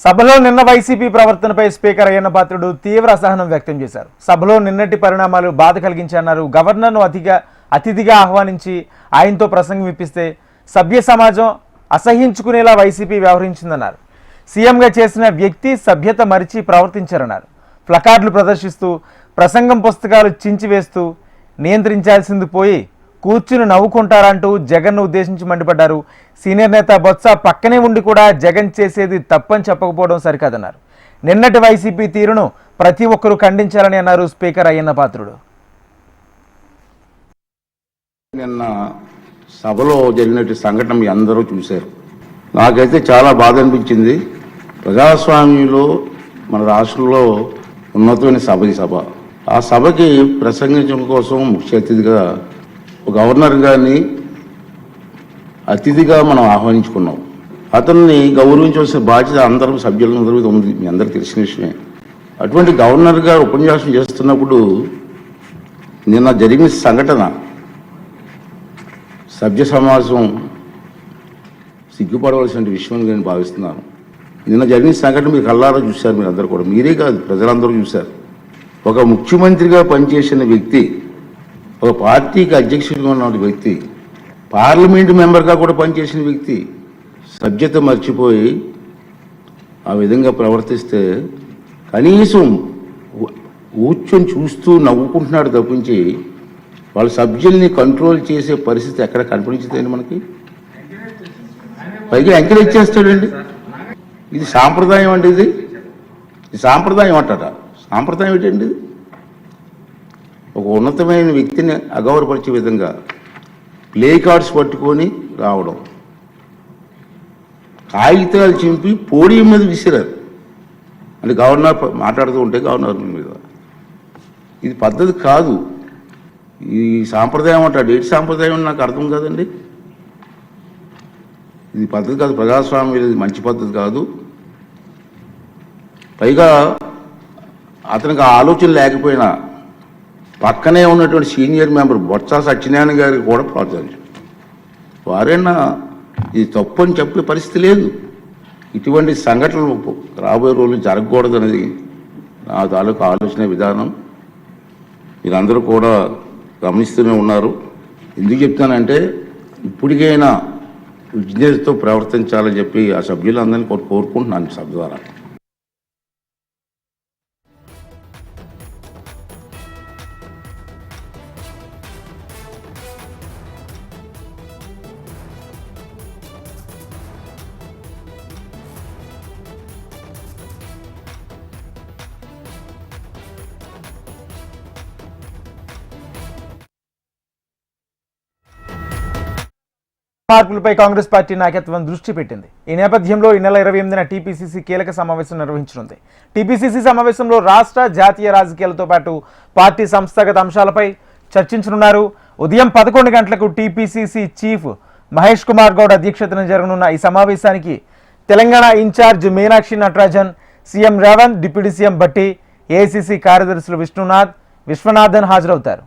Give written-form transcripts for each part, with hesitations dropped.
సభలో నిన్న YCP ప్రవర్తనపై speaker Ayyanna Patrudu తీవ్ర అసహనం వ్యక్తం చేశారు. సభలో నిన్నటి పరిణామాలు బాధ కలిగించారన్నారు. గవర్నర్ను అతిథిగా ఆహ్వానించి ఆయనతో ప్రసంగం ఇప్పిస్తే సభ్య సమాజం అసహించుకునేలా వైసీపీ వ్యవహరించిందన్నారు. సీఎంగా చేసిన వ్యక్తి సభ్యత మరిచి ప్రవర్తించారన్నారు. ప్లకార్డులు ప్రదర్శిస్తూ ప్రసంగం పుస్తకాలు చించివేస్తూ నియంత్రించాల్సింది పోయి కూర్చుని నవ్వుకుంటారంటూ జగన్ను ఉద్దేశించి మండిపడ్డారు. సీనియర్ నేత బొత్స పక్కనే ఉండి కూడా జగన్ చేసేది తప్పని చెప్పకపోవడం సరికాదన్నారు. నిన్నటి వైసీపీ తీరును ప్రతి ఒక్కరూ ఖండించాలని అన్నారు స్పీకర్ అయ్యన్న పాత్రుడు. నిన్న సభలో జరిగినట్టు సంఘటన మీ అందరూ చూశారు. నాకైతే చాలా బాధ అనిపించింది. ప్రజాస్వామ్యంలో మన రాష్ట్రంలో ఉన్నతమైన సభ ఈ సభ. ఆ సభకి ప్రసంగించడం కోసం ముఖ్య అతిథిగా గవర్నర్ గారిని అతిథిగా మనం ఆహ్వానించుకున్నాం. అతన్ని గౌరవించవలసిన బాధ్యత అందరూ సభ్యులందరూ ఉంది, మీ అందరికీ తెలిసిన విషయమే. అటువంటి గవర్నర్ గారు ఉపన్యాసం చేస్తున్నప్పుడు నిన్న జరిగిన సంఘటన సభ్య సమాజం సిగ్గుపడవలసిన విషయం నేను భావిస్తున్నాను. నిన్న జరిగిన సంఘటన మీరు కళ్ళారా చూశారు, మీరు అందరూ కూడా, మీరే కాదు ప్రజలందరూ చూశారు. ఒక ముఖ్యమంత్రిగా పనిచేసిన వ్యక్తి, ఒక పార్టీకి అధ్యక్షుడిగా ఉన్న వ్యక్తి, పార్లమెంటు మెంబర్గా కూడా పనిచేసిన వ్యక్తి సభ్యత మర్చిపోయి ఆ విధంగా ప్రవర్తిస్తే కనీసం కూర్చొని చూస్తూ నవ్వుకుంటున్నాడు తప్పించి వాళ్ళ సభ్యుల్ని కంట్రోల్ చేసే పరిస్థితి ఎక్కడ కనిపించదండి మనకి. పైగా ఎంకరేజ్ చేస్తాడండి. ఇది సాంప్రదాయం అండి, ఇది సాంప్రదాయం అంటారా? సాంప్రదాయం ఏంటండి? ఒక ఉన్నతమైన వ్యక్తిని అగౌరవపరిచే విధంగా ప్లే కార్డ్స్ పట్టుకొని రావడం, కాగితాలు చింపి పోడియం మీద విసిరారు. అంటే గవర్నర్ మాట్లాడుతూ ఉంటే గవర్నర్ మీద, ఇది పద్ధతి కాదు. ఈ సాంప్రదాయం అంటాడు. ఏంటి సాంప్రదాయం నాకు అర్థం కాదండి. ఇది పద్ధతి కాదు, ప్రజాస్వామ్యం ఇది మంచి పద్ధతి కాదు. పైగా అతనికి ఆలోచన లేకపోయినా పక్కనే ఉన్నటువంటి సీనియర్ మెంబర్ బొత్స సత్యనారాయణ గారికి కూడా ప్రోత్సహించారు. వారైనా ఇది తప్పు అని చెప్పే పరిస్థితి లేదు. ఇటువంటి సంఘటనలు రాబోయే రోజులు జరగకూడదు అనేది నా తాలూకు ఆలోచన విధానం. మీరందరూ కూడా గమనిస్తూనే ఉన్నారు. ఎందుకు చెప్తానంటే ఇప్పటికైనా విజ్ఞతతో ప్రవర్తించాలని చెప్పి ఆ సభ్యులందరినీ కోరుకుంటున్నాను సభ ద్వారా. మార్పులపై కాంగ్రెస్ పార్టీ నాయకత్వం దృష్టి పెట్టింది. ఈ నేపథ్యంలో ఈ నెల 28న టీపీసీసీ కీలక సమావేశం నిర్వహించనుంది. టీపీసీసీ సమావేశంలో రాష్ట్ర జాతీయ రాజకీయాలతో పాటు పార్టీ సంస్థాగత అంశాలపై చర్చించనున్నారు. ఉదయం 11 గంటలకు టీపీసీసీ చీఫ్ మహేష్ కుమార్ గౌడ్ అధ్యక్షతన జరగనున్న ఈ సమావేశానికి Telangana incharge Meenakshi Natarajan, CM Revanth, deputy CM Bhatti, AICC కార్యదర్శులు విశ్వనాథన్ హాజరవుతారు.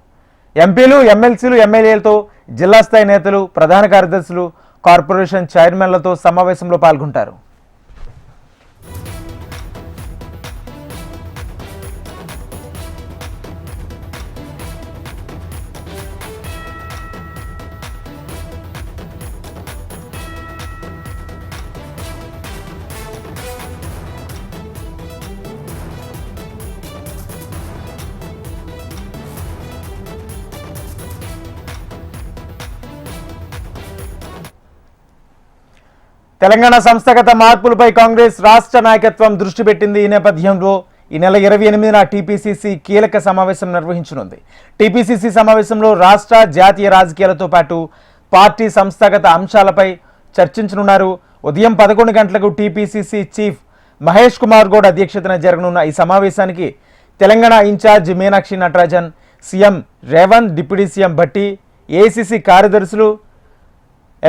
ఎంపీలు, ఎమ్మెల్సీలు, ఎమ్మెల్యేలతో జిల్లా స్థాయి నేతలు, ప్రధాన కార్యదర్శులు, కార్పొరేషన్ చైర్మన్లతో సమావేశంలో పాల్గొంటారు. తెలంగాణ సంస్థాగత మార్పులపై కాంగ్రెస్ రాష్ట్ర నాయకత్వం దృష్టి పెట్టింది. ఈ నేపథ్యంలో ఈ నెల 28న టీపీసీసీ కీలక సమావేశం నిర్వహించనుంది. టీపీసీసీ సమావేశంలో రాష్ట్ర జాతీయ రాజకీయాలతో పాటు పార్టీ సంస్థాగత అంశాలపై చర్చించనున్నారు. ఉదయం 11 గంటలకు టీపీసీసీ చీఫ్ మహేష్ కుమార్ గౌడ్ అధ్యక్షతన జరగనున్న ఈ సమావేశానికి Telangana incharge Meenakshi Natarajan, CM Revanth, deputy CM Bhatti, AICC కార్యదర్శులు,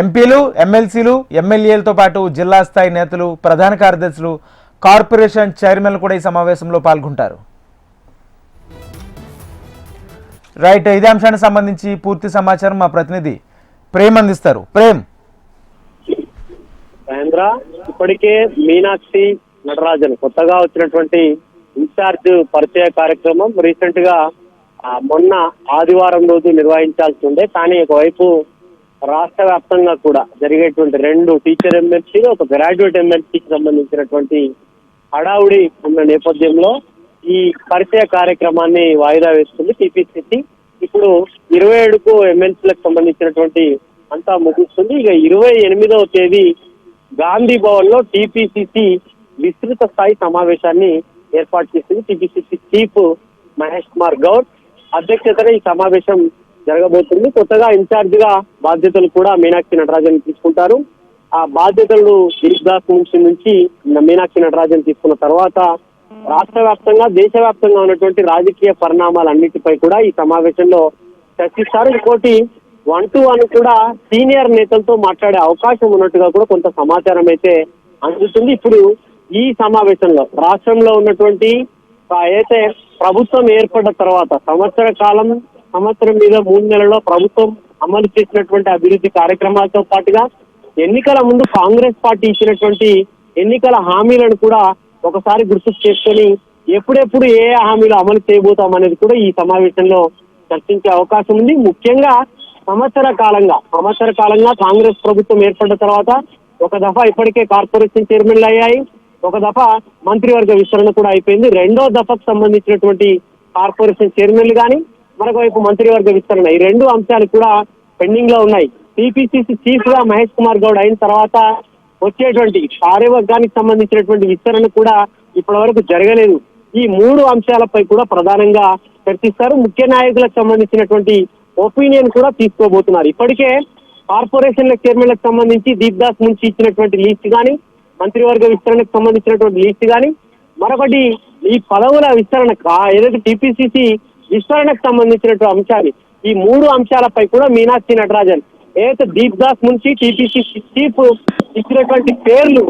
ఎంపీలు, ఎమ్మెల్సీలు, ఎమ్మెల్యేలతో పాటు జిల్లా స్థాయి నేతలు, ప్రధాన కార్యదర్శులు, కార్పొరేషన్ చైర్మన్లు కూడా ఈ సమావేశంలో పాల్గొంటారు. రైట్, ఇదే అంశానికి సంబంధించి పూర్తి సమాచారం మా ప్రతినిధి ప్రేమ్ అందిస్తారు. ప్రేమ్. మహేంద్ర, ఇప్పటికే మీనాక్షి నటరాజన్ కొత్తగా వచ్చినటువంటి ఇన్ఛార్జ్ పరిచయ కార్యక్రమం రీసెంట్ గా మొన్న ఆదివారం రోజు నిర్వహించాల్సి ఉండే. కానీ ఒకవైపు రాష్ట్ర వ్యాప్తంగా కూడా జరిగేటువంటి 2 టీచర్ ఎమ్మెల్సీలు, ఒక గ్రాడ్యుయేట్ ఎమ్మెల్సీకి సంబంధించినటువంటి హడావుడి ఉన్న నేపథ్యంలో ఈ పరిచయ కార్యక్రమాన్ని వాయిదా వేస్తుంది టీపీసీసీ. ఇప్పుడు 27కు ఎమ్మెల్సీలకు సంబంధించినటువంటి అంతా ముగుస్తుంది. ఇక 28వ తేదీ గాంధీ భవన్ లో టీపీసీసీ విస్తృత స్థాయి సమావేశాన్ని ఏర్పాటు చేసింది. టీపీసీసీ చీఫ్ మహేష్ కుమార్ గౌడ్ అధ్యక్షతన ఈ సమావేశం జరగబోతుంది. కొత్తగా ఇన్ఛార్జ్ గా బాధ్యతలు కూడా మీనాక్షి నటరాజన్ తీసుకుంటారు. ఆ బాధ్యతలు దిలీప్ దాస్ మున్షి నుంచి మీనాక్షి నటరాజన్ తీసుకున్న తర్వాత రాష్ట్ర వ్యాప్తంగా దేశవ్యాప్తంగా ఉన్నటువంటి రాజకీయ పరిణామాలన్నిటిపై కూడా ఈ సమావేశంలో చర్చిస్తారు. ఇంకోటి 1-to-1 కూడా సీనియర్ నేతలతో మాట్లాడే అవకాశం ఉన్నట్టుగా కూడా కొంత సమాచారం అయితే అందుతుంది. ఇప్పుడు ఈ సమావేశంలో రాష్ట్రంలో ఉన్నటువంటి అయితే ప్రభుత్వం ఏర్పడ్డ తర్వాత సంవత్సరం మీద 3 నెలల్లో ప్రభుత్వం అమలు చేసినటువంటి అభివృద్ధి కార్యక్రమాలతో పాటుగా ఎన్నికల ముందు కాంగ్రెస్ పార్టీ ఇచ్చినటువంటి ఎన్నికల హామీలను కూడా ఒకసారి గుర్తు చేసుకొని ఎప్పుడెప్పుడు ఏ హామీలు అమలు చేయబోతాం అనేది కూడా ఈ సమావేశంలో చర్చించే అవకాశం ఉంది. ముఖ్యంగా సంవత్సర కాలంగా కాంగ్రెస్ ప్రభుత్వం ఏర్పడ్డ తర్వాత ఒక దఫా ఇప్పటికే కార్పొరేషన్ చైర్మన్లు అయ్యాయి, ఒక దఫా మంత్రివర్గ విస్తరణ కూడా అయిపోయింది. 2వ దఫకు సంబంధించినటువంటి కార్పొరేషన్ చైర్మన్లు కానీ మరొక వైపు మంత్రివర్గ విస్తరణ, ఈ 2 అంశాలు కూడా పెండింగ్ లో ఉన్నాయి. టీపీసీసీ చీఫ్ గా మహేష్ కుమార్ గౌడ్ అయిన తర్వాత వచ్చేటువంటి కార్యవర్గానికి సంబంధించినటువంటి విస్తరణ కూడా ఇప్పటి వరకు జరగలేదు. ఈ 3 అంశాలపై కూడా ప్రధానంగా చర్చిస్తారు. ముఖ్య నాయకులకు సంబంధించినటువంటి ఒపీనియన్ కూడా తీసుకోబోతున్నారు. ఇప్పటికే కార్పొరేషన్ల చైర్మన్లకు సంబంధించి దీప్ దాస్ నుంచి ఇచ్చినటువంటి లిస్ట్ కానీ, మంత్రివర్గ విస్తరణకు సంబంధించినటువంటి లిస్ట్ కానీ, మరొకటి ఈ పదవుల విస్తరణ ఏదైతే టీపీసీసీ విస్తరణకు సంబంధించినటువంటి అంశాలు, ఈ 3 అంశాలపై కూడా మీనాక్షి నటరాజన్ ఏదైతే దీప్ దాస్ నుంచి టీపీసీసీ చీఫ్ ఇచ్చినటువంటి పేర్లు,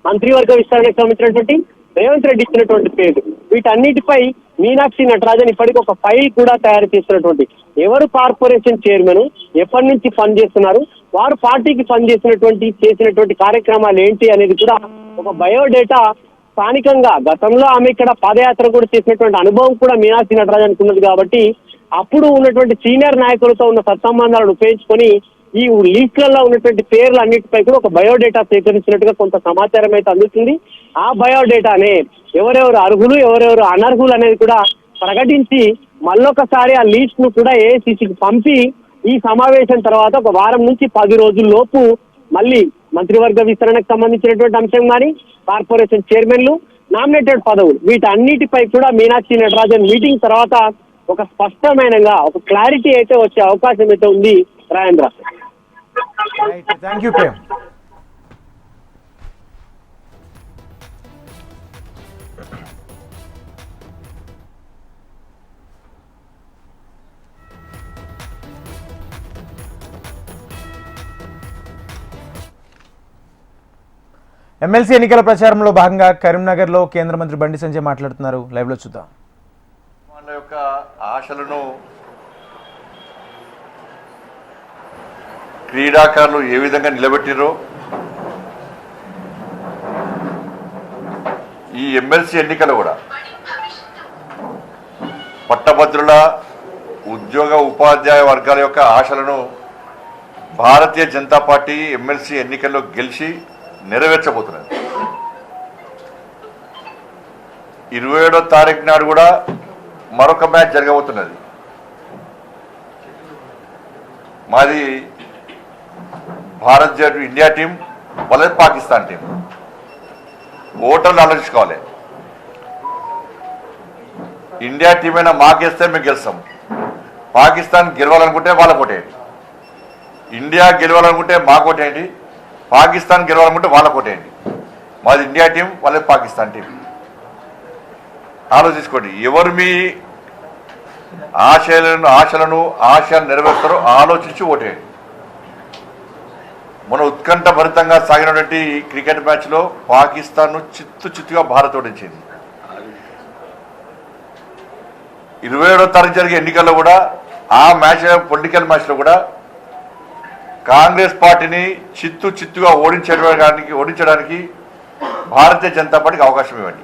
మంత్రివర్గ విస్తరణకు సంబంధించినటువంటి రేవంత్ రెడ్డి ఇచ్చినటువంటి పేర్లు, వీటన్నిటిపై మీనాక్షి నటరాజన్ ఇప్పటికి ఒక ఫైల్ కూడా తయారు చేస్తున్నటువంటి ఎవరు కార్పొరేషన్ చైర్మన్, ఎప్పటి నుంచి పనిచేస్తున్నారు, వారు పార్టీకి చేసినటువంటి కార్యక్రమాలు ఏంటి అనేది కూడా ఒక బయోడేటా స్థానికంగా గతంలో ఆమె ఇక్కడ పాదయాత్ర కూడా చేసినటువంటి అనుభవం కూడా మీనాక్షి నటరాజన్కి ఉన్నది కాబట్టి అప్పుడు ఉన్నటువంటి సీనియర్ నాయకులతో ఉన్న సత్సంబంధాలను ఉపయోగించుకొని ఈ లీస్ట్లలో ఉన్నటువంటి పేర్లు అన్నిటిపై కూడా ఒక బయోడేటా సేకరించినట్టుగా కొంత సమాచారం అయితే అందుతుంది. ఆ బయోడేటానే ఎవరెవరు అర్హులు ఎవరెవరు అనర్హులు అనేది కూడా ప్రకటించి మళ్ళొకసారి ఆ లిస్ట్ ను కూడా ఏఐసీసీకి పంపి ఈ సమావేశం తర్వాత ఒక వారం నుంచి 10 రోజుల లోపు మళ్ళీ మంత్రివర్గ విస్తరణకు సంబంధించినటువంటి అంశం కానీ, కార్పొరేషన్ చైర్మన్లు, నామినేటెడ్ పదవులు, వీటన్నిటిపై కూడా మీనాక్షి నటరాజన్ మీటింగ్ తర్వాత ఒక స్పష్టమైనగా ఒక క్లారిటీ అయితే వచ్చే అవకాశం అయితే ఉంది. Rajendra, thank you Prem. MLC ఎన్నికల ప్రచారంలో భాగంగా కరీంనగర్లో కేంద్ర మంత్రి బండి సంజయ్ మాట్లాడుతున్నారు. లైవ్ లో చూద్దాం. వాళ్ళ యొక్క ఆశలను క్రీడాకారులు ఏ విధంగా నిలబెట్టిరో ఈ ఎమ్మెల్సీ ఎన్నికలు కూడా పట్టభద్రుల ఉద్యోగ ఉపాధ్యాయ వర్గాల యొక్క ఆశలను భారతీయ జనతా పార్టీ ఎమ్మెల్సీ ఎన్నికల్లో గెలిచి నెరవేర్చబోతున్నది. 27వ తారీఖు నాడు కూడా మరొక మ్యాచ్ జరగబోతున్నది. మాది భారత్ జట్టు ఇండియా టీం వాళ్ళది పాకిస్తాన్ టీం. ఓటర్లు ఆలోచించుకోవాలి. ఇండియా టీం అయినా మాకేస్తే మేము గెలుస్తాం. పాకిస్తాన్ గెలవాలనుకుంటే వాళ్ళకు ఓటేయండి. ఇండియా గెలవాలనుకుంటే మాకు ఓటేయండి. పాకిస్తాన్ గెలవాలనుకుంటే వాళ్ళకు ఓటేయండి. మాది ఇండియా టీం వాళ్ళది పాకిస్తాన్ టీం. ఆలోచించుకోండి. ఎవరు మీ ఆశయాలు నెరవేరుస్తారో ఆలోచించి ఓటేయండి. మన ఉత్కంఠ భరితంగా సాగినటువంటి క్రికెట్ మ్యాచ్లో పాకిస్తాన్ను చిత్తుగా భారత్ ఓడించింది. 27వ తారీఖు జరిగే ఎన్నికల్లో కూడా ఆ మ్యాచ్ పొలిటికల్ మ్యాచ్లో కూడా కాంగ్రెస్ పార్టీని చిత్తుగా ఓడించడానికి భారతీయ జనతా పార్టీకి అవకాశం ఇవ్వండి.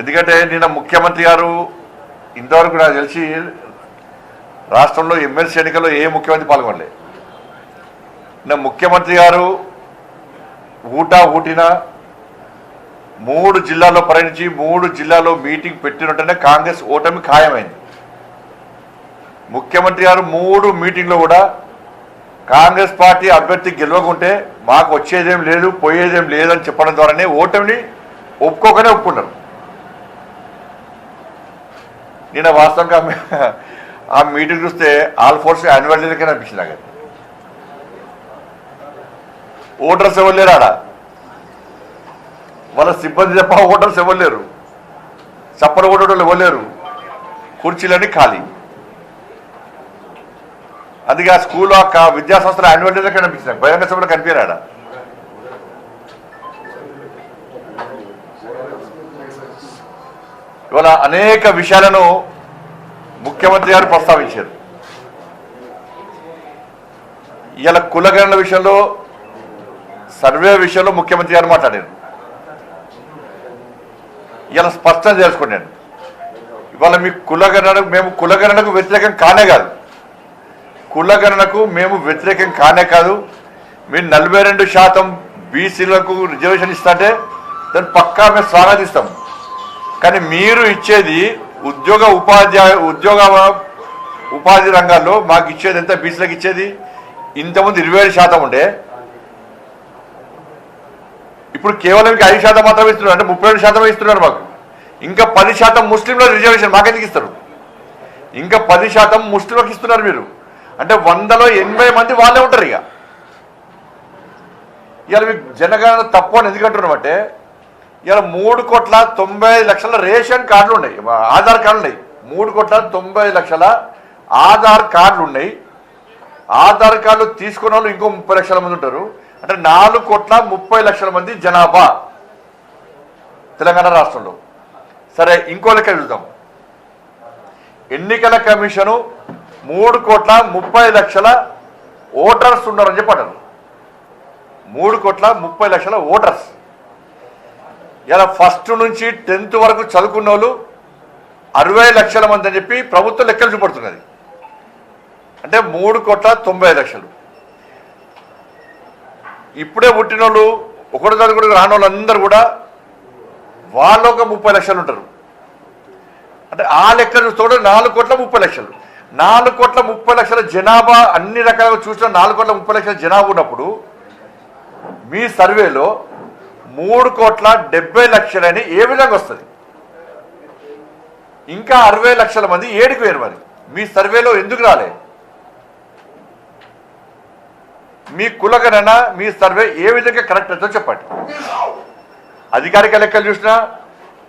ఎందుకంటే నిన్న ముఖ్యమంత్రి గారు ఇంతవరకు నాకు తెలిసి రాష్ట్రంలో ఎమ్మెల్సీ ఎన్నికల్లో ఏ ముఖ్యమంత్రి పాల్గొనలేదు. నిన్న ముఖ్యమంత్రి గారు ఊటిన 3 జిల్లాల్లో పర్యటించి 3 జిల్లాల్లో మీటింగ్ పెట్టినట్టునే కాంగ్రెస్ ఓటమి ఖాయమైంది. ముఖ్యమంత్రి గారు 3 మీటింగ్లో కూడా కాంగ్రెస్ పార్టీ అభ్యర్థి గెలవకుంటే మాకు వచ్చేదేం లేదు పోయేదేం లేదని చెప్పడం ద్వారానే ఓటమిని ఒప్పుకున్నారు. నిన్న వాస్తవంగా ఆ మీటింగ్ చూస్తే ఆల్ ఫోర్స్ యాన్యువల్ డేలకే అనిపించింది నాకు. ఓటర్స్ ఎవరు లేరు ఆడ, వాళ్ళ సిబ్బంది తప్ప ఓటర్స్ ఎవరు లేరు, చప్పర ఓటర్లు ఎవరు లేరు, కుర్చీలన్నీ ఖాళీ. అందుకే ఆ స్కూల్ విద్యా సంస్థల యాన్యువల్ డేలో కనిపించింది, బహిరంగ సభలో కనిపించాడు. ఇవాళ అనేక విషయాలను ముఖ్యమంత్రి గారు ప్రస్తావించారు. ఇవాళ కులగణన విషయంలో సర్వే విషయంలో ముఖ్యమంత్రి గారు మాట్లాడారు. ఇలా స్పష్టం చేసుకున్నాను. ఇవాళ మీ మేము కులగణనకు వ్యతిరేకం కానే కాదు, కులగణనకు మేము వ్యతిరేకం కానే కాదు. మీరు 42% బీసీలకు రిజర్వేషన్ ఇస్తుంటే దాన్ని పక్కా మేము స్వాగతిస్తాం. కానీ మీరు ఇచ్చేది ఉపాధి రంగాల్లో మాకు ఇచ్చేది ఎంత? బీసీలకు ఇచ్చేది ఇంతకుముందు 27% ఉండే, ఇప్పుడు కేవలం 5% మాత్రమే ఇస్తున్నారు. అంటే 32% ఇస్తున్నారు మాకు. ఇంకా 10% ముస్లింల రిజర్వేషన్ మాకెందుకు ఇస్తారు? ఇంకా 10% ముస్లింలకు ఇస్తున్నారు మీరు. అంటే 100లో 80 మంది వాళ్ళే ఉంటారు. ఇవాళ మీకు జనగణన తప్పు అని ఎందుకు అంటున్నామంటే ఇవాళ 3,90,00,000 రేషన్ కార్డులు ఉన్నాయి, ఆధార్ కార్డులు ఉన్నాయి. 3,90,00,000 ఆధార్ కార్డులు ఉన్నాయి. ఆధార్ కార్డులు తీసుకున్న వాళ్ళు ఇంకో 30 లక్షల మంది ఉంటారు. అంటే 4,30,00,000 మంది జనాభా తెలంగాణ రాష్ట్రంలో. సరే, ఇంకో లెక్క చూద్దాం. ఎన్నికల కమిషను 3,30,00,000 ఓటర్స్ ఉన్నారని చెప్పారు. 3,30,00,000 ఓటర్స్. ఇలా ఫస్ట్ నుంచి 10th వరకు చదువుకున్న వాళ్ళు 60 లక్షల మంది అని చెప్పి ప్రభుత్వం లెక్కలు చూపడుతున్నది. అంటే 3,90,00,000. ఇప్పుడే పుట్టిన వాళ్ళు ఒకటి చదువుకుని రాని వాళ్ళు అందరూ కూడా వాళ్ళు ఒక 30 లక్షలు ఉంటారు. అంటే ఆ లెక్క చూస్తే 4,30,00,000. 4,30,00,000 జనాభా అన్ని రకాలుగా చూసిన 4,30,00,000 జనాభా ఉన్నప్పుడు మీ సర్వేలో 3,70,00,000 అని ఏ విధంగా వస్తుంది? ఇంకా 60 లక్షల మంది ఏడికి వేరు. మరి మీ సర్వేలో ఎందుకు రాలే? మీ కులగణన మీ సర్వే ఏ విధంగా కరెక్ట్ అవుతుందో చెప్పండి. అధికారిక లెక్కలు చూసినా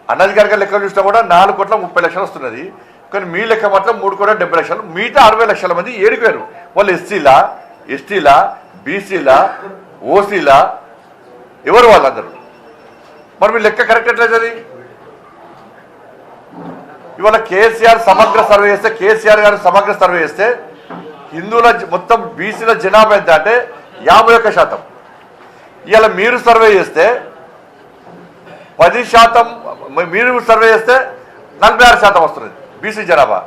అనధికారిక లెక్కలు చూసినా కూడా 4,30,00,000 వస్తున్నది. కానీ మీ లెక్క మాత్రం 3,70,00,000. మిగతా 60 లక్షల మంది ఏడికి వేరు. వాళ్ళు ఎస్సీలా, ఎస్టీలా, బీసీలా, ఓసీలా, ఎవరు వాళ్ళందరూ? మరి మీ లెక్క కరెక్ట్ ఎట్లయితుంది? ఇవాళ కేసీఆర్ సమగ్ర సర్వే చేస్తే, కేసీఆర్ గారు సమగ్ర సర్వే చేస్తే హిందువుల మొత్తం బీసీల జనాభా ఎంత అంటే 51%. ఇవాళ మీరు సర్వే చేస్తే 10%, మీరు సర్వే చేస్తే 46% వస్తున్నది బీసీ జనాభా.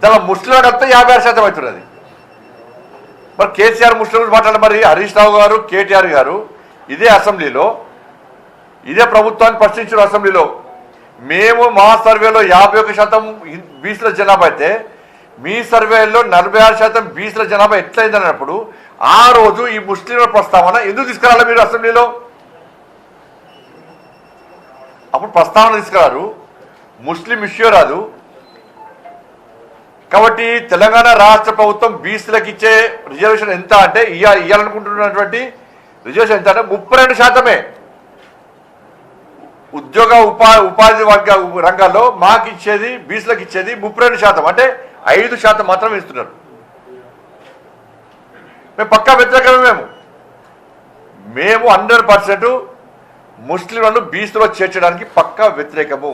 దాని ముస్లింలకు వస్తే 56% అవుతున్నది. మరి కేసీఆర్ ముస్లిం మాట్లాడారు. మరి హరీష్ రావు గారు, కేటీఆర్ గారు ఇదే అసెంబ్లీలో ఇదే ప్రభుత్వాన్ని ప్రశ్నించారు. అసెంబ్లీలో మేము మా సర్వేలో 51% బీసీల జనాభా అయితే మీ సర్వేలో 46% బీసీల జనాభా ఎట్లయిందని అన్నప్పుడు ఆ రోజు ఈ ముస్లింల ప్రస్తావన ఎందుకు తీసుకురాలి మీరు అసెంబ్లీలో? అప్పుడు ప్రస్తావన తీసుకురారు, ముస్లిం ఇష్యూ రాదు. కాబట్టి తెలంగాణ రాష్ట్ర ప్రభుత్వం బీసీలకు ఇచ్చే రిజర్వేషన్ ఎంత అంటే ఇవ్వాలనుకుంటున్నటువంటి రిజర్వేషన్ ఎంత అంటే 32%. ఉద్యోగ ఉపాధి రంగాల్లో మాకు ఇచ్చేది బీసీలకు ఇచ్చేది 32%. అంటే 5% మాత్రమే ఇస్తున్నారు. మేము పక్కా వ్యతిరేకమే. మేము 100% ముస్లింలను బీసీలో చేర్చడానికి పక్కా వ్యతిరేకము.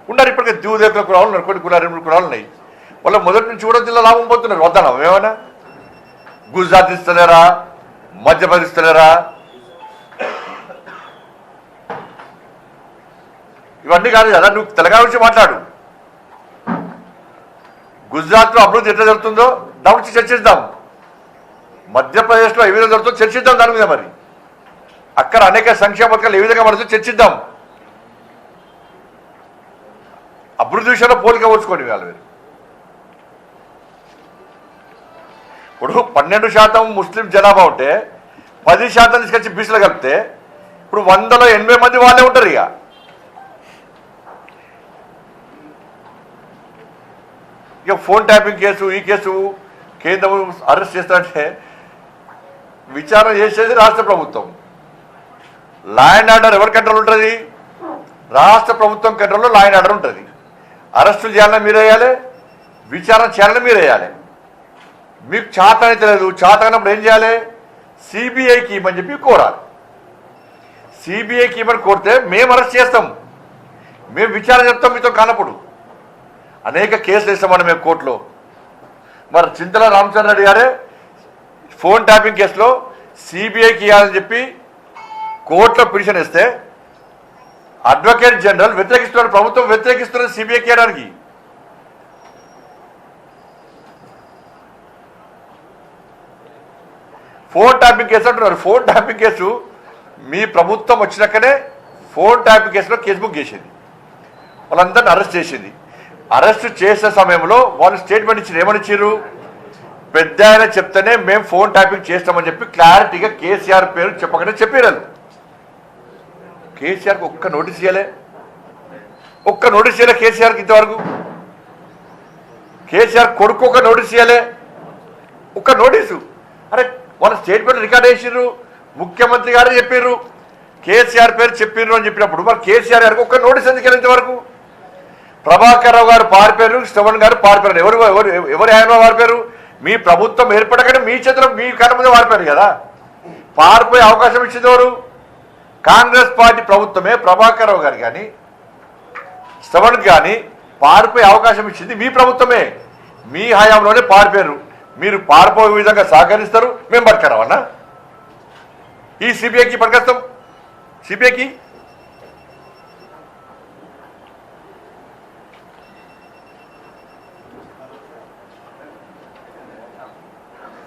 ఉన్నారు ఇప్పటికే దిగుదేకుల కులాలు ఉన్నారు, కొన్ని కులాలు 2 కులాలు ఉన్నాయి. వాళ్ళ మొదటి నుంచి కూడా జిల్లా లాభం పోతున్నారు. వద్దనా ఏమైనా గుజరాత్ ఇస్తలేరా, మధ్యప్రదేశ్ ఇస్తలేరా? ఇవన్నీ కాదు కదా, నువ్వు తెలంగాణ గురించి మాట్లాడు. గుజరాత్లో అభివృద్ధి ఎట్లా జరుగుతుందో దాని గురించి చర్చిద్దాం. మధ్యప్రదేశ్లో ఏ విధంగా జరుగుతుందో చర్చిద్దాం దాని మీద. మరి అక్కడ అనేక సంక్షేమ పథకాలు ఏ విధంగా పడుతుందో చర్చిద్దాం. అభివృద్ధి విషయంలో పోలిక పోల్చుకోండి వాళ్ళు. మీరు ఇప్పుడు 12% ముస్లిం జనాభా ఉంటే 10% తీసుకొచ్చి బీసీలో కలిపితే ఇప్పుడు 100లో 80 మంది వాళ్ళే ఉంటారు. ఇక ఫోన్ ట్యాపింగ్ కేసు, ఈ కేసు కేంద్రం అరెస్ట్ చేస్తారంటే విచారణ చేసేది రాష్ట్ర ప్రభుత్వం. లా అండ్ ఆర్డర్ ఎవరి కంట్రోల్ ఉంటుంది? రాష్ట్ర ప్రభుత్వం కంట్రోల్లో లా అండ్ ఆర్డర్ ఉంటుంది. అరెస్టులు చేయాలని మీరు వేయాలి, విచారణ చేయాలని మీరు వేయాలి. మీకు చేత అయితే లేదు, చేత అయినప్పుడు ఏం చేయాలి? సిబిఐకి ఇవ్వమని చెప్పి కోరాలి. సిబిఐకి ఇవ్వమని కోరితే మేము అరెస్ట్ చేస్తాం, మేము విచారణ చెప్తాం మీతో కానప్పుడు. అనేక కేసులు వేస్తామని మేము కోర్టులో. మరి చింతల రామచంద్ర రెడ్డి గారే ఫోన్ ట్యాపింగ్ కేసులో సిబిఐకి ఇవ్వాలని చెప్పి కోర్టులో పిటిషన్ ఇస్తే అడ్వకేట్ జనరల్ వ్యతిరేకిస్తున్నారు, ప్రభుత్వం వ్యతిరేకిస్తున్నారు సిబిఐకి ఇవ్వడానికి. ఫోన్ ట్యాపింగ్ కేసు అంటున్నారు. ఫోన్ ట్యాపింగ్ కేసు మీ ప్రభుత్వం వచ్చినాకనే ఫోన్ ట్యాపింగ్ కేసులో కేసు బుక్ చేసింది, వాళ్ళందరినీ అరెస్ట్ చేసింది. అరెస్ట్ చేసే సమయంలో వాళ్ళు స్టేట్మెంట్ ఇచ్చారు. ఏమని ఇచ్చారు? పెద్ద ఆయన చెప్తేనే మేము ఫోన్ ట్యాపింగ్ చేస్తామని చెప్పి క్లారిటీగా కేసీఆర్ పేరు చెప్పకనే చెప్పారు. కేసీఆర్కి ఒక్క నోటీస్ ఇవ్వలే, ఒక్క నోటీస్ ఇవ్వలే కేసీఆర్కి ఇంతవరకు. కేసీఆర్ కొడుకు ఒక నోటీస్ ఇవ్వలే, ఒక్క నోటీసు. అరే వాళ్ళ స్టేట్మెంట్ రికార్డ్ చేసిర్రు, ముఖ్యమంత్రి గారు చెప్పారు, కేసీఆర్ పేరు చెప్పిర్రు అని చెప్పినప్పుడు మరి కేసీఆర్ గారికి ఒక్క నోటీస్ ఎందుకు వెళ్ళేంత వరకు? ప్రభాకర్ రావు గారు పారిపోయారు, శ్రవణ్ గారు పారిపోయారు. ఎవరు ఎవరు ఎవరు ఆయన పారిపోయారు? మీ ప్రభుత్వం ఏర్పడగానే మీ చేతిలో మీ కళ్ళ మీద పారిపోయారు కదా. పారిపోయే అవకాశం ఇచ్చింది ఎవరు? కాంగ్రెస్ పార్టీ ప్రభుత్వమే. ప్రభాకర్ రావు గారు కానీ శ్రవణ్ కానీ పారిపోయే అవకాశం ఇచ్చింది మీ ప్రభుత్వమే. మీ హయాంలోనే పారిపోయారు. మీరు పారిపోయే విధంగా సహకరిస్తారు, మేము పట్టుకురావన్నా ఈ సిబిఐకి పట్టుకొస్తాం. సిబిఐకి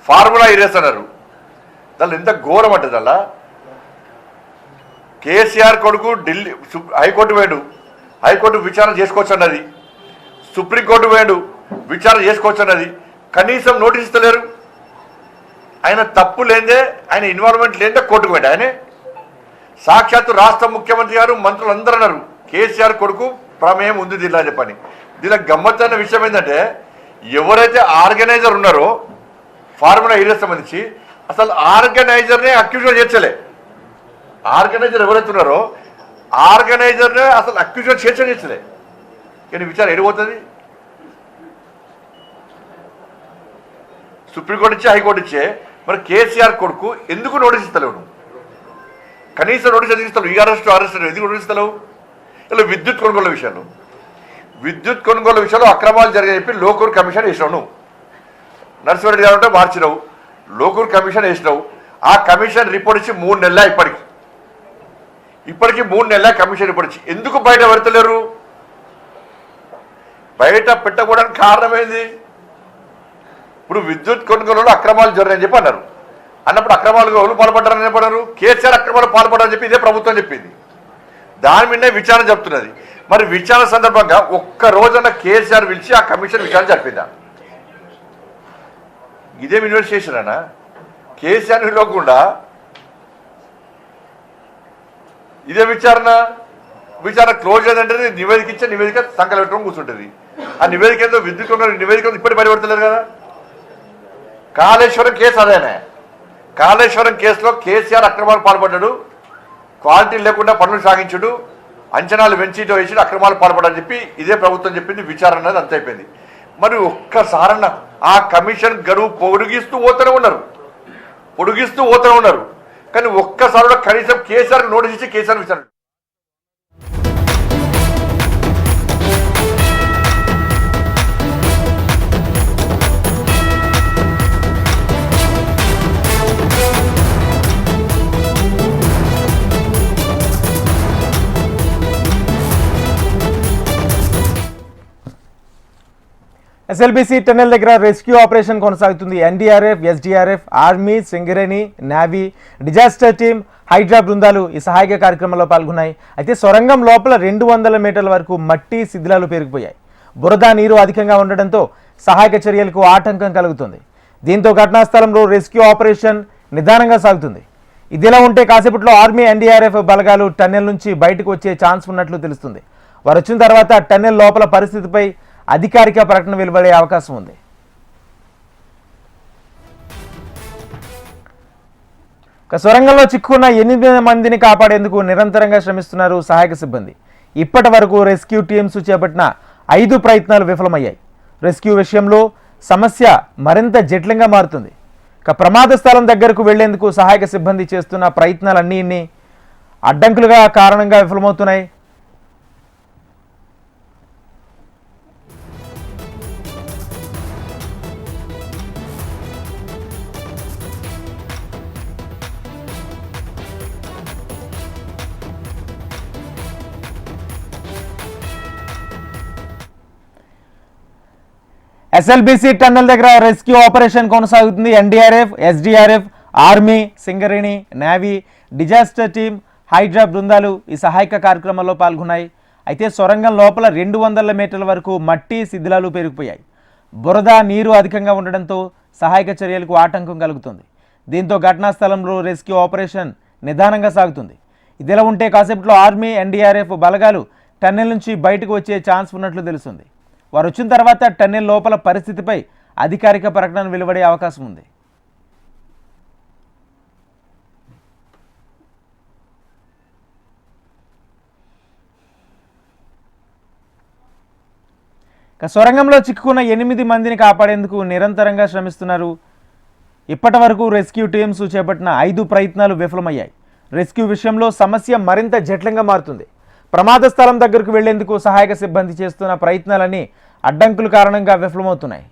ఫార్ములా ఇరేస్తున్నారు. దానిలో ఎంత ఘోరం అంటుంది. అలా కేసీఆర్ కొడుకు ఢిల్లీ హైకోర్టు వేడు, హైకోర్టు విచారణ చేసుకోవచ్చు అన్నది. సుప్రీంకోర్టు వేడు, విచారణ చేసుకోవచ్చు అన్నది. కనీసం నోటీస్ ఇస్తలేరు. ఆయన తప్పు లేదే, ఆయన ఇన్వాల్వ్మెంట్ లేదే కోర్టుకు వేడు. ఆయనే సాక్షాత్తు రాష్ట్ర ముఖ్యమంత్రి గారు, మంత్రులు అందరూ అన్నారు కేసీఆర్ కొడుకు ప్రమేయం ఉంది దీనిలో అని చెప్పని. దీనిలో గమ్మత్తైన విషయం ఏంటంటే ఎవరైతే ఆర్గనైజర్ ఉన్నారో ఫార్ములా ఏరియా సంబంధించి అసలు ఆర్గనైజర్నే అక్యూజ్గా చేర్చలే. ఆర్గనైజర్ ఎవరైతే ఉన్నారో ఆర్గనైజర్నే అసలు అక్యూజ్గా చేర్చలే. కానీ విచారణ ఎడిపోతుంది? సుప్రీంకోర్టు ఇచ్చే, హైకోర్టు ఇచ్చే. మరి కేసీఆర్ కొడుకు ఎందుకు నోటీస్ ఇస్తలేవు? నువ్వు కనీసం నోటీస్ ఎందుకు ఇస్తావు? ఈ అరెస్ట్ ఎందుకు నోటీస్ ఇస్తలేవు? ఇలా విద్యుత్ కొనుగోలు విషయంలో, విద్యుత్ కొనుగోలు విషయంలో అక్రమాలు జరిగాయని చెప్పి లోకూర్ కమిషన్ వేసినావు. నువ్వు నరసింహారెడ్డి గారు ఉంటే మార్చినావు, లోకూర్ కమిషన్ వేసినావు. ఆ కమిషన్ రిపోర్ట్ ఇచ్చి 3 నెలల ఇప్పటికి 3 నెలల కమిషన్ రిపోర్ట్ ఇచ్చి ఎందుకు బయట పెడతలేరు? బయట పెట్టకూడడానికి కారణమైంది ఇప్పుడు విద్యుత్ కొనుగోలులో అక్రమాలు జరిగాయని చెప్పి అన్నారు. అన్నప్పుడు అక్రమాలు ఎవరు పాల్పడ్డారని చెప్పన్నారు? కేసీఆర్ అక్రమాలు పాల్పడారని చెప్పి ఇదే ప్రభుత్వం చెప్పింది. దాని మీదనే విచారణ చెప్తున్నది. మరి విచారణ సందర్భంగా ఒక్క రోజున కేసీఆర్ పిలిచి ఆ కమిషన్ విచారణ జరిపిందా? ఇదేం ఇన్వెస్టిగేషన్ అన్నా? కేసీఆర్ పిలవకుండా ఇదే విచారణ క్లోజ్ అయ్యిందంటే నివేదిక ఇచ్చే నివేదిక సంకలం పెట్టడం కూర్చుంటుంది. ఆ నివేదిక ఏదో విద్యుత్ నివేదిక ఇప్పటి బయటపడతలేరు కదా. కాళేశ్వరం కేసు అదేనే. కాళేశ్వరం కేసులో కేసీఆర్ అక్రమాలు పాల్పడ్డాడు, క్వాలిటీ లేకుండా పనులు సాగించుడు, అంచనాలు పెంచిటో వేసి అక్రమాలు పాల్పడని చెప్పి ఇదే ప్రభుత్వం చెప్పింది. విచారణ అనేది అంత అయిపోయింది. మరి ఒక్కసారన్న ఆ కమిషన్ గడువు పొడిగిస్తూ పోతూనే ఉన్నారు. కానీ ఒక్కసారి కనీసం కేసీఆర్ నోటీస్ ఇచ్చి కేసీఆర్ విచారణ ఎస్ఎల్బిసి టన్నెల్ దగ్గర రెస్క్యూ ఆపరేషన్ కొనసాగుతుంది. NDRF, SDRF, army, Singareni, navy, disaster team, Hydraa బృందాలు ఈ సహాయక కార్యక్రమంలో పాల్గొన్నాయి. అయితే సొరంగం లోపల 200 మీటర్ల వరకు మట్టి శిథిలాలు పేరుకుపోయాయి. బురద నీరు అధికంగా ఉండడంతో సహాయక చర్యలకు ఆటంకం కలుగుతుంది. దీంతో ఘటనా స్థలంలో రెస్క్యూ ఆపరేషన్ నిదానంగా సాగుతుంది. ఇదిలా ఉంటే కాసేపట్లో ఆర్మీ, ఎన్డీఆర్ఎఫ్ బలగాలు టన్నెల్ నుంచి బయటకు వచ్చే ఛాన్స్ ఉన్నట్లు తెలుస్తుంది. వారు వచ్చిన తర్వాత టన్నెల్ లోపల పరిస్థితిపై అధికారిక ప్రకటన వెలువడే అవకాశం ఉంది. సొరంగంలో చిక్కుకున్న 8 మందిని కాపాడేందుకు నిరంతరంగా శ్రమిస్తున్నారు సహాయక సిబ్బంది. ఇప్పటి వరకు రెస్క్యూ టీమ్స్ చేపట్టిన 5 ప్రయత్నాలు విఫలమయ్యాయి. రెస్క్యూ విషయంలో సమస్య మరింత జటిలంగా మారుతుంది. ప్రమాద స్థలం దగ్గరకు వెళ్లేందుకు సహాయక సిబ్బంది చేస్తున్న ప్రయత్నాలన్నీ అడ్డంకులుగా కారణంగా విఫలమవుతున్నాయి. ఎస్ఎల్బిసి టన్నెల్ దగ్గర రెస్క్యూ ఆపరేషన్ కొనసాగుతుంది. NDRF, SDRF, army, Singareni, navy, disaster team, Hydraa బృందాలు ఈ సహాయక కార్యక్రమంలో పాల్గొన్నాయి. అయితే సొరంగం లోపల 200 మీటర్ల వరకు మట్టి శిథిలాలు పేరుకుపోయాయి. బురద నీరు అధికంగా ఉండడంతో సహాయక చర్యలకు ఆటంకం కలుగుతుంది. దీంతో ఘటనా స్థలంలో రెస్క్యూ ఆపరేషన్ నిదానంగా సాగుతుంది. ఇదిలా ఉంటే కాసేపట్లో ఆర్మీ, ఎన్డీఆర్ఎఫ్ బలగాలు టన్నెల్ నుంచి బయటకు వచ్చే ఛాన్స్ ఉన్నట్లు తెలుస్తుంది. వారు వచ్చిన తర్వాత టన్నెల్ లోపల పరిస్థితిపై అధికారిక ప్రకటన వెలువడే అవకాశం ఉంది. సొరంగంలో చిక్కుకున్న 8 మందిని కాపాడేందుకు నిరంతరంగా శ్రమిస్తున్నారు. ఇప్పటి వరకు రెస్క్యూ టీమ్స్ చేపట్టిన 5 ప్రయత్నాలు విఫలమయ్యాయి. రెస్క్యూ విషయంలో సమస్య మరింత జటిలంగా మారుతుంది. ప్రమాద స్థలం దగ్గరకు వెళ్లేందుకు సహాయక సిబ్బంది చేస్తున్న ప్రయత్నాలన్నీ అడ్డంకుల కారణంగా విఫలమవుతున్నాయి.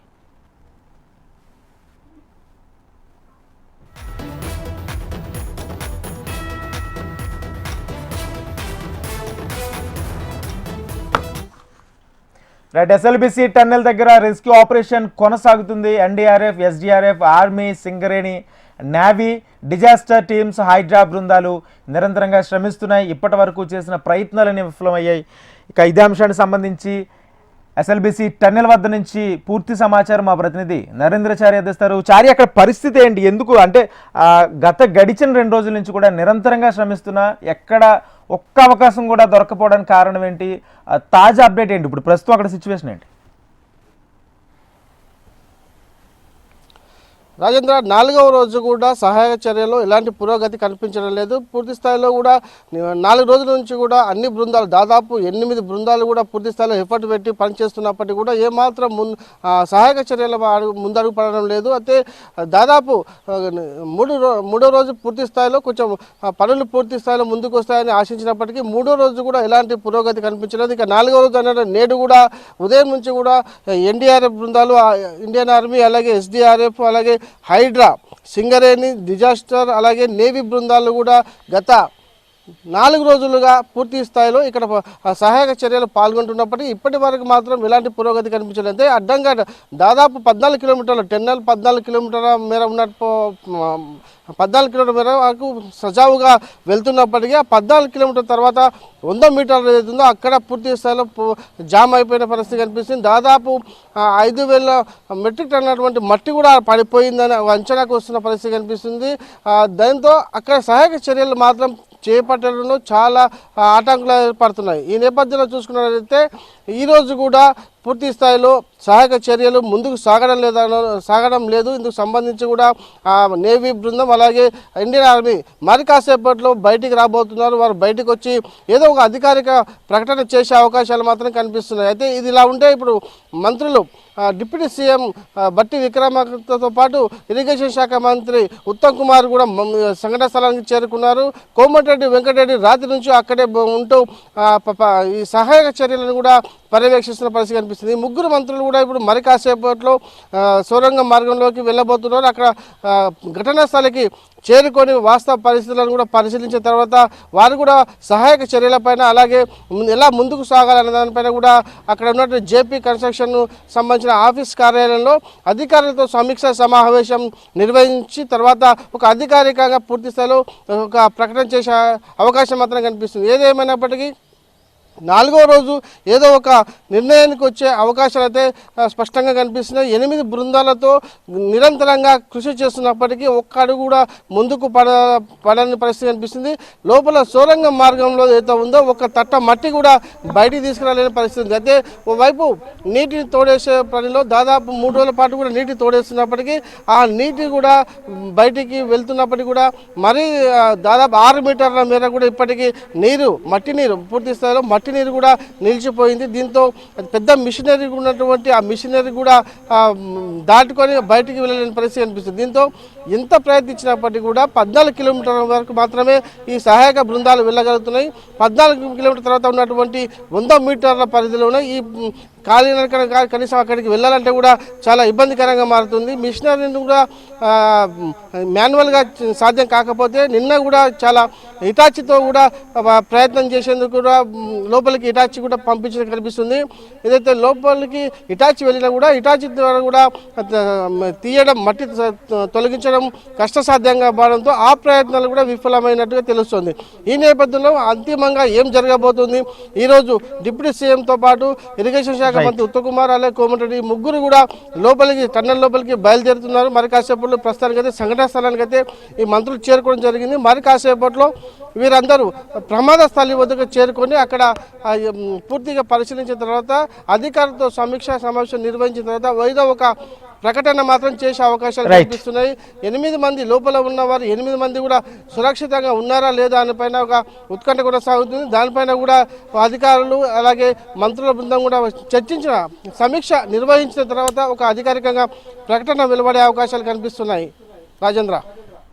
ఎస్ఎల్బిసి టన్నెల్ దగ్గర రెస్క్యూ ఆపరేషన్ కొనసాగుతుంది. NDRF, SDRF, army, Singareni, navy, disaster teams, Hydraa బృందాలు నిరంతరంగా శ్రమిస్తున్నాయి. ఇప్పటి వరకు చేసిన ప్రయత్నాలన్నీ విఫలమయ్యాయి. ఇక ఇదే అంశానికి సంబంధించి ఎస్ఎల్బిసి టన్నెల్ వద్ద నుంచి పూర్తి సమాచారం మా ప్రతినిధి నరేంద్రచారి అందిస్తారు. చారి, అక్కడ పరిస్థితి ఏంటి? ఎందుకు అంటే గడిచిన 2 రోజుల నుంచి కూడా నిరంతరంగా శ్రమిస్తున్నా ఎక్కడ ఒక్క అవకాశం కూడా దొరకపోవడానికి కారణం ఏంటి? తాజా అప్డేట్ ఏంటి? ఇప్పుడు ప్రస్తుతం అక్కడ సిచ్యువేషన్ ఏంటి? రాజేంద్ర, 4వ రోజు కూడా సహాయక చర్యలో ఎలాంటి పురోగతి కనిపించడం లేదు. పూర్తి స్థాయిలో కూడా 4 రోజుల నుంచి కూడా అన్ని బృందాలు, దాదాపు 8 బృందాలు కూడా పూర్తి స్థాయిలో ఎఫర్ట్ పెట్టి పనిచేస్తున్నప్పటికీ కూడా ఏమాత్రం సహాయక చర్యల ముందడుగు పడడం లేదు. అయితే దాదాపు మూడో రోజు పూర్తి స్థాయిలో కొంచెం పనులు పూర్తి స్థాయిలో ముందుకు వస్తాయని ఆశించినప్పటికీ 3వ రోజు కూడా ఎలాంటి పురోగతి కనిపించలేదు. ఇక 4వ రోజు అనే నేడు కూడా ఉదయం నుంచి కూడా ఎన్డీఆర్ఎఫ్ బృందాలు, ఇండియన్ ఆర్మీ, అలాగే ఎస్డీఆర్ఎఫ్, అలాగే హైడ్రా, సింగరేణి, డిజాస్టర్, అలాగే నేవీ బృందాలు కూడా గత 4 రోజులుగా పూర్తి స్థాయిలో ఇక్కడ సహాయక చర్యలు పాల్గొంటున్నప్పటికీ ఇప్పటి వరకు మాత్రం ఎలాంటి పురోగతి కనిపించలేదు. అంటే అడ్డంగా దాదాపు 14 కిలోమీటర్ల టెన్నెల్ 14 కిలోమీటర్ల మేర ఉన్నట్టు 14 కిలోమీటర్ల మేర వరకు సజావుగా వెళ్తున్నప్పటికీ ఆ 14 కిలోమీటర్ల తర్వాత 100 మీటర్లు ఏదైతుందో అక్కడ పూర్తి స్థాయిలో జామ్ అయిపోయిన పరిస్థితి కనిపిస్తుంది. దాదాపు 5,000 మెట్రిక్ టన్ అటువంటి మట్టి కూడా పడిపోయిందని అంచనాకు వస్తున్న పరిస్థితి కనిపిస్తుంది. దాంతో అక్కడ సహాయక చర్యలు మాత్రం చేపట్టడంలో చాలా ఆటంకాలు ఏర్పడుతున్నాయి. ఈ నేపథ్యంలో చూసుకున్నట్లయితే ఈరోజు కూడా పూర్తి స్థాయిలో సహాయక చర్యలు ముందుకు సాగడం లేదు. ఇందుకు సంబంధించి కూడా నేవీ బృందం, అలాగే ఇండియన్ ఆర్మీ మరి కాసేపట్లో బయటికి రాబోతున్నారు. వారు బయటకు వచ్చి ఏదో ఒక అధికారిక ప్రకటన చేసే అవకాశాలు మాత్రం కనిపిస్తున్నాయి. అయితే ఇది ఇలా ఉంటే ఇప్పుడు మంత్రులు డిప్యూటీ సీఎం బట్టి విక్రమార్కతో పాటు ఇరిగేషన్ శాఖ మంత్రి ఉత్తమ్ కుమార్ కూడా సంఘటన స్థలానికి చేరుకున్నారు. కోమటిరెడ్డి వెంకటరెడ్డి రాత్రి నుంచి అక్కడే ఉంటూ ఈ సహాయక చర్యలను కూడా పర్యవేక్షిస్తున్న పరిస్థితి కనిపిస్తుంది. కనిపిస్తుంది. ఈ ముగ్గురు మంత్రులు కూడా ఇప్పుడు మరి కాసేపట్లో సొరంగ మార్గంలోకి వెళ్ళబోతున్నారు. అక్కడ ఘటనా స్థలికి చేరుకొని వాస్తవ పరిస్థితులను కూడా పరిశీలించిన తర్వాత వారు కూడా సహాయక చర్యలపైన అలాగే ఎలా ముందుకు సాగాలనే దానిపైన కూడా అక్కడ ఉన్నటువంటి జేపీ కన్స్ట్రక్షన్ సంబంధించిన ఆఫీస్ కార్యాలయంలో అధికారులతో సమీక్ష సమావేశం నిర్వహించి తర్వాత ఒక అధికారికంగా పూర్తి స్థాయిలో ఒక ప్రకటన చేసే అవకాశం మాత్రం కనిపిస్తుంది. ఏదేమైనప్పటికీ 4వ రోజు ఏదో ఒక నిర్ణయానికి వచ్చే అవకాశాలు అయితే స్పష్టంగా కనిపిస్తున్నాయి. 8 బృందాలతో నిరంతరంగా కృషి చేస్తున్నప్పటికీ ఒక్క అడుగు కూడా ముందుకు పడని పరిస్థితి కనిపిస్తుంది. లోపల సొరంగ మార్గంలో ఏదో ఉందో ఒక తట్ట మట్టి కూడా బయటికి తీసుకురాలేని పరిస్థితి. అయితే ఓవైపు నీటిని తోడేసే పనిలో దాదాపు 3 రోజుల పాటు కూడా నీటి తోడేస్తున్నప్పటికీ ఆ నీటి కూడా బయటికి వెళ్తున్నప్పటికీ కూడా మరీ దాదాపు 6 మీటర్ల మేర కూడా ఇప్పటికీ మట్టి నీరు పూర్తి స్థాయిలో మట్టి నీరు కూడా నిలిచిపోయింది. దీంతో పెద్ద మిషనరీ ఉన్నటువంటి ఆ మిషనరీ కూడా దాటుకొని బయటికి వెళ్ళలేని పరిస్థితి అనిపిస్తుంది. దీంతో ఎంత ప్రయత్నించినప్పటికీ కూడా 14 కిలోమీటర్ల వరకు మాత్రమే ఈ సహాయక బృందాలు వెళ్ళగలుగుతున్నాయి. 14 కిలోమీటర్ల తర్వాత ఉన్నటువంటి 100 మీటర్ల పరిధిలోనే ఈ కాలినడక కనీసం అక్కడికి వెళ్ళాలంటే కూడా చాలా ఇబ్బందికరంగా మారుతుంది. మిషనరీని కూడా మాన్యువల్గా సాధ్యం కాకపోతే నిన్న కూడా చాలా ఇటాచితో కూడా ప్రయత్నం చేసేందుకు కూడా లోపలికి ఇటాచి కూడా పంపించడం కనిపిస్తుంది. ఏదైతే లోపలికి ఇటాచి వెళ్ళినా కూడా ఇటాచి ద్వారా కూడా తీయడం మట్టి తొలగించడం కష్టసాధ్యంగా కావడంతో ఆ ప్రయత్నాలు కూడా విఫలమైనట్టుగా తెలుస్తుంది. ఈ నేపథ్యంలో అంతిమంగా ఏం జరగబోతుంది, ఈరోజు డిప్యూటీ సీఎంతో పాటు ఇరిగేషన్ శాఖ మంత్రి ఉత్తమ్ కుమార్ అలాగే కోమటిరెడ్డి ముగ్గురు కూడా టన్నెల్ లోపలికి బయలుదేరుతున్నారు. మరి కాసేపట్లో ప్రస్తుతానికి అయితే సంఘటన స్థలానికి అయితే ఈ మంత్రులు చేరుకోవడం జరిగింది. మరి కాసేపట్లో వీరందరూ ప్రమాద స్థలి వద్దకు చేరుకొని అక్కడ పూర్తిగా పరిశీలించిన తర్వాత అధికారులతో సమీక్షా సమావేశం నిర్వహించిన తర్వాత ఏదో ఒక ప్రకటన మాత్రం చేసే అవకాశాలు కనిపిస్తున్నాయి. 8 మంది లోపల ఉన్నవారు 8 మంది కూడా సురక్షితంగా ఉన్నారా లేదా దానిపైన ఒక ఉత్కంఠ కూడా సాగుతుంది. దానిపైన కూడా అధికారులు అలాగే మంత్రుల బృందం కూడా చర్చించిన సమీక్ష నిర్వహించిన తర్వాత ఒక అధికారికంగా ప్రకటన వెలువడే అవకాశాలు కనిపిస్తున్నాయి. రాజేంద్ర.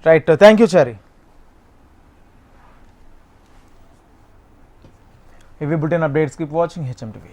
రైట్, థ్యాంక్ యూ చారి. ఇవి bulletin updates, keep watching HM TV.